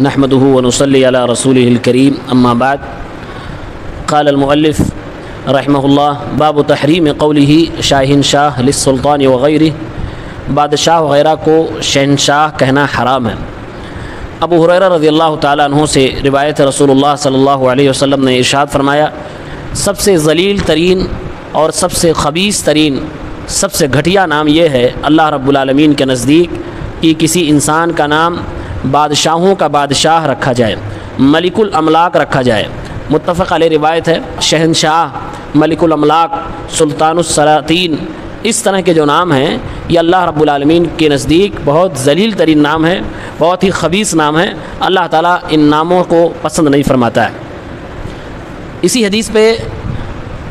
نحمده ونصلي على رسوله الكريم اما بعد قال المؤلف رحمه الله باب تحریم قوله شاہنشاہ للسلطان وغیرہ، بادشاہ وغیرہ کو شہنشاہ کہنا حرام ہے۔ ابو ہریرہ رضی اللہ تعالیٰ عنہ سے روایت رسول اللہ صلی اللہ علیہ وسلم نے ارشاد فرمایا، سب سے ذلیل ترین اور سب سے خبیث ترین، سب سے گھٹیا نام یہ ہے اللہ رب العالمین کے نزدیک کہ کسی انسان کا نام بادشاہوں کا بادشاہ رکھا جائے، ملک الاملاک رکھا جائے۔ متفق علیہ روایت ہے، شہنشاہ، ملک الاملاک، سلطان السلاطین، اس طرح کے جو نام ہیں یہ اللہ رب العالمین کے نزدیک بہت ذلیل ترین نام ہے، بہت ہی خبیث نام ہے۔ اللہ تعالیٰ ان ناموں کو پسند نہیں فرماتا ہے۔ اسی حدیث پہ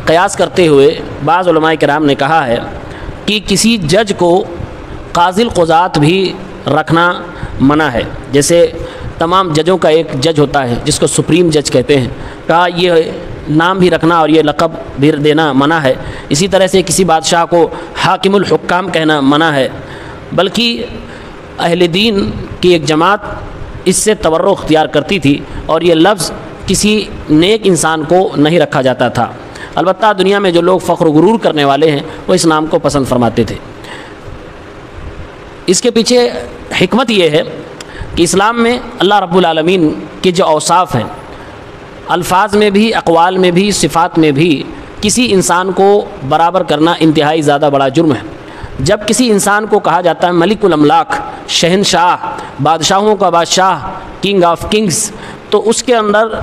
قیاس کرتے ہوئے بعض علماء کرام نے کہا ہے کہ کسی جج کو قاضی القضات بھی رکھنا منع ہے، جیسے تمام ججوں کا ایک جج ہوتا ہے جس کو سپریم جج کہتے ہیں، کہا یہ نام بھی رکھنا اور یہ لقب بھی دینا منع ہے۔ اسی طرح سے کسی بادشاہ کو حاکم الحکام کہنا منع ہے، بلکہ اہل دین کی ایک جماعت اس سے تبرع اختیار کرتی تھی اور یہ لفظ کسی نیک انسان کو نہیں رکھا جاتا تھا۔ البتہ دنیا میں جو لوگ فخر و غرور کرنے والے ہیں وہ اس نام کو پسند فرماتے تھے۔ اس کے پیچھے حکمت یہ ہے کہ اسلام میں اللہ رب العالمین کے جو اوصاف ہیں، الفاظ میں بھی، اقوال میں بھی، صفات میں بھی، کسی انسان کو برابر کرنا انتہائی زیادہ بڑا جرم ہے۔ جب کسی انسان کو کہا جاتا ہے ملک الاملاک، شہنشاہ، بادشاہوں کا بادشاہ، کنگ آف کنگز، تو اس کے اندر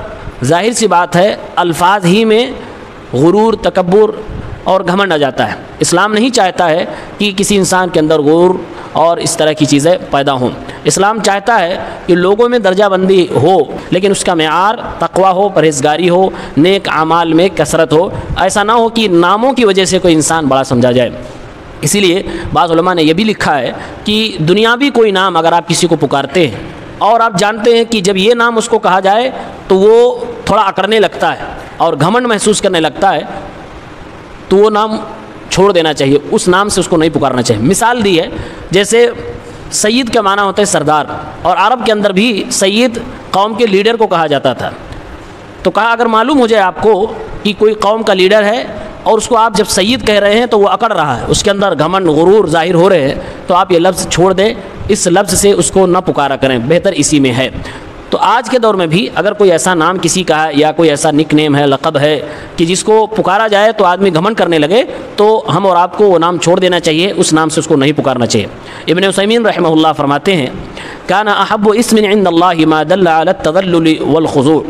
ظاہر سی بات ہے الفاظ ہی میں غرور، تکبر اور گھمنڈ آ جاتا ہے۔ اسلام نہیں چاہتا ہے کہ کسی انسان کے اندر غرور اور اس طرح کی چیزیں پیدا ہوں۔ اسلام چاہتا ہے کہ لوگوں میں درجہ بندی ہو، لیکن اس کا معیار تقویٰ ہو، پرہیزگاری ہو، نیک اعمال میں کثرت ہو۔ ایسا نہ ہو کہ ناموں کی وجہ سے کوئی انسان بڑا سمجھا جائے۔ اسی لیے بعض علماء نے یہ بھی لکھا ہے کہ دنیاوی کوئی نام اگر آپ کسی کو پکارتے ہیں اور آپ جانتے ہیں کہ جب یہ نام اس کو کہا جائے تو وہ تھوڑا اکڑنے لگتا ہے اور گھمنڈ محسوس کرنے لگتا ہے، تو وہ نام چھوڑ دینا چاہیے، اس نام سے اس کو نہیں پکارنا چاہیے۔ مثال دی ہے، جیسے سید کا معنی ہوتا ہے سردار، اور عرب کے اندر بھی سید قوم کے لیڈر کو کہا جاتا تھا۔ تو کہا اگر معلوم ہو جائے آپ کو کہ کوئی قوم کا لیڈر ہے اور اس کو آپ جب سید کہہ رہے ہیں تو وہ اکڑ رہا ہے، اس کے اندر گھمنڈ، غرور ظاہر ہو رہے ہیں، تو آپ یہ لفظ چھوڑ دیں، اس لفظ سے اس کو نہ پکارا کریں، بہتر اسی میں ہے۔ تو آج کے دور میں بھی اگر کوئی ایسا نام کسی کا ہے یا کوئی ایسا نک نیم ہے، لقب ہے کہ جس کو پکارا جائے تو آدمی گھمنڈ کرنے لگے، تو ہم اور آپ کو وہ نام چھوڑ دینا چاہیے، اس نام سے اس کو نہیں پکارنا چاہیے۔ ابن عثیمین رحمہ اللہ فرماتے ہیں، کان احب اسم عند اللہ ما دل علی التذلل والخضوع،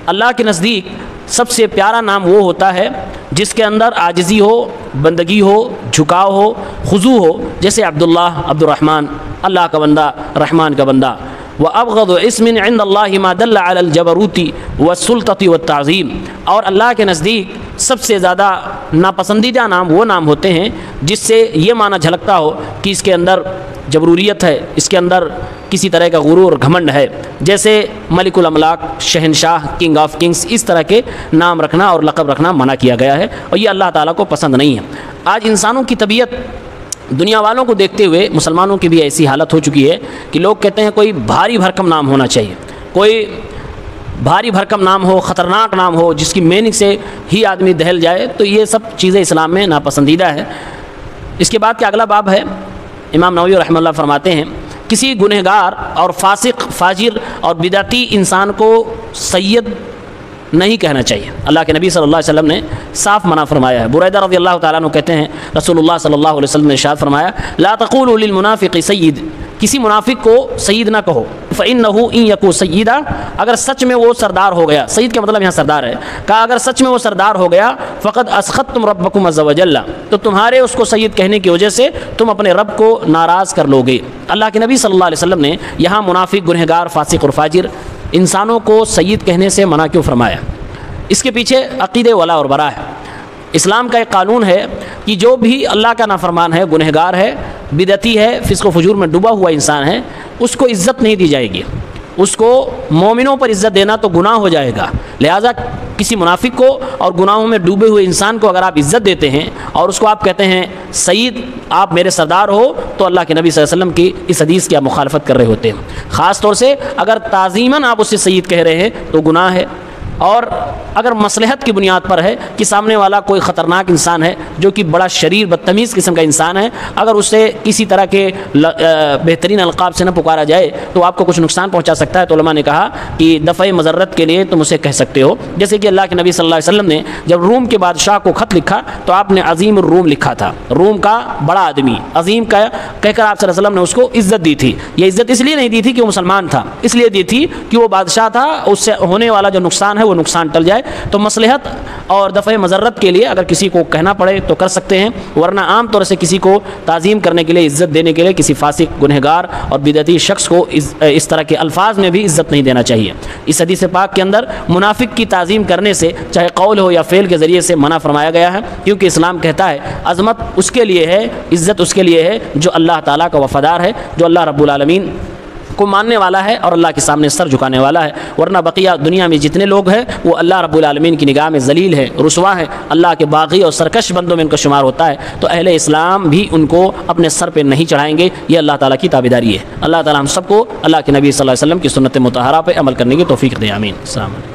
اللہ کے نزدیک سب سے پیارا نام وہ ہوتا ہے جس کے اندر عاجزی ہو، بندگی ہو، جھکاؤ ہو، خضوع ہو، جیسے عبداللہ، عبد الرحمن، اللہ کا بندہ، رحمان کا بندہ۔ وَأَبْغَضُ اسم عند اللہ ما دل علی الجبروت والسلطة والتعظیم، اور اللہ کے نزدیک سب سے زیادہ ناپسندیدہ نام وہ نام ہوتے ہیں جس سے یہ معنی جھلکتا ہو کہ اس کے اندر جبروریت ہے، اس کے اندر کسی طرح کا غرور اور گھمنڈ ہے، جیسے ملک الاملاک، شہنشاہ، کنگ آف کنگز، اس طرح کے نام رکھنا اور لقب رکھنا منع کیا گیا ہے، اور یہ اللہ تعالیٰ کو پسند نہیں ہے۔ آج انسانوں کی طبیعت دنیا والوں کو دیکھتے ہوئے مسلمانوں کی بھی ایسی حالت ہو چکی ہے کہ لوگ کہتے ہیں کوئی بھاری بھرکم نام ہونا چاہیے، کوئی بھاری بھرکم نام ہو، خطرناک نام ہو، جس کی میننگ سے ہی آدمی دہل جائے، تو یہ سب چیزیں اسلام میں ناپسندیدہ ہے۔ اس کے بعد کہ اگلا باب ہے، امام نووی رحمہ اللہ فرماتے ہیں، کسی گنہگار اور فاسق، فاجر اور بدعتی انسان کو سید نہیں کہنا چاہیے۔ اللہ کے نبی صلی اللہ علیہ وسلم نے صاف منع فرمایا ہے۔ بریدہ رضی اللہ تعالیٰ عنہ کہتے ہیں رسول اللہ صلی اللہ علیہ وسلم نے ارشاد فرمایا، لا تقولوا للمنافق سید، کسی منافق کو سید نہ کہو، فإنه إن يكن سیدا، اگر سچ میں وہ سردار ہو گیا، سید کا مطلب یہاں سردار ہے، کہا اگر سچ میں وہ سردار ہو گیا، فقد اسخطتم ربکم عز وجل، تو تمہارے اس کو سید کہنے کی وجہ سے تم اپنے رب کو ناراض کر لو گے۔ اللہ کے نبی صلی اللہ علیہ وسلم نے یہاں منافق، گنہگار، فاسق اور فاجر انسانوں کو سید کہنے سے منع کیوں فرمایا؟ اس کے پیچھے عقیدے ولا اور برا ہے۔ اسلام کا ایک قانون ہے کہ جو بھی اللہ کا نافرمان ہے، گنہگار ہے، بدعتی ہے، فسق و فجور میں ڈوبا ہوا انسان ہے، اس کو عزت نہیں دی جائے گی۔ اس کو مومنوں پر عزت دینا تو گناہ ہو جائے گا، لہٰذا کسی منافق کو اور گناہوں میں ڈوبے ہوئے انسان کو اگر آپ عزت دیتے ہیں اور اس کو آپ کہتے ہیں سید، آپ میرے سردار ہو، تو اللہ کے نبی صلی اللہ علیہ وسلم کی اس حدیث کی آپ مخالفت کر رہے ہوتے ہیں۔ خاص طور سے اگر تعظیماً آپ اسے سید کہہ رہے ہیں تو گناہ ہے، اور اگر مصلحت کی بنیاد پر ہے کہ سامنے والا کوئی خطرناک انسان ہے جو کہ بڑا شریر بدتمیز قسم کا انسان ہے، اگر اسے کسی طرح کے بہترین القاب سے نہ پکارا جائے تو آپ کو کچھ نقصان پہنچا سکتا ہے، تو علماء نے کہا کہ دفع مضرت کے لیے تم اسے کہہ سکتے ہو۔ جیسے کہ اللہ کے نبی صلی اللہ علیہ وسلم نے جب روم کے بادشاہ کو خط لکھا تو آپ نے عظیم الروم لکھا تھا، روم کا بڑا آدمی، عظیم کا کہہ کر آپ صلی اللہ علیہ وسلم نے اس کو عزت دی تھی۔ یہ عزت اس لیے نہیں دی تھی کہ وہ مسلمان تھا، اس لیے دی تھی کہ وہ بادشاہ تھا، اس سے ہونے والا جو نقصان ہے وہ نقصان ٹل جائے۔ تو مصلحت اور دفع مضرت کے لیے اگر کسی کو کہنا پڑے تو کر سکتے ہیں، ورنہ عام طور سے کسی کو تعظیم کرنے کے لیے، عزت دینے کے لیے کسی فاسق، گنہگار اور بدعتی شخص کو اس طرح کے الفاظ میں بھی عزت نہیں دینا چاہیے۔ اس حدیث پاک کے اندر منافق کی تعظیم کرنے سے چاہے قول ہو یا فعل کے ذریعے سے منع فرمایا گیا ہے، کیونکہ اسلام کہتا ہے عظمت اس کے لیے ہے، عزت اس کے لیے ہے جو اللہ تعالیٰ کا وفادار ہے، جو اللہ رب العالمین کو ماننے والا ہے اور اللہ کے سامنے سر جھکانے والا ہے، ورنہ بقیہ دنیا میں جتنے لوگ ہیں وہ اللہ رب العالمین کی نگاہ میں ذلیل ہے، رسوا ہے، اللہ کے باغی اور سرکش بندوں میں ان کا شمار ہوتا ہے۔ تو اہل اسلام بھی ان کو اپنے سر پہ نہیں چڑھائیں گے، یہ اللہ تعالیٰ کی تابعداری ہے۔ اللہ تعالیٰ ہم سب کو اللہ کے نبی صلی اللہ علیہ وسلم کی سنت مطہرہ پہ عمل کرنے کی توفیق دے، آمین۔ السلام علیکم۔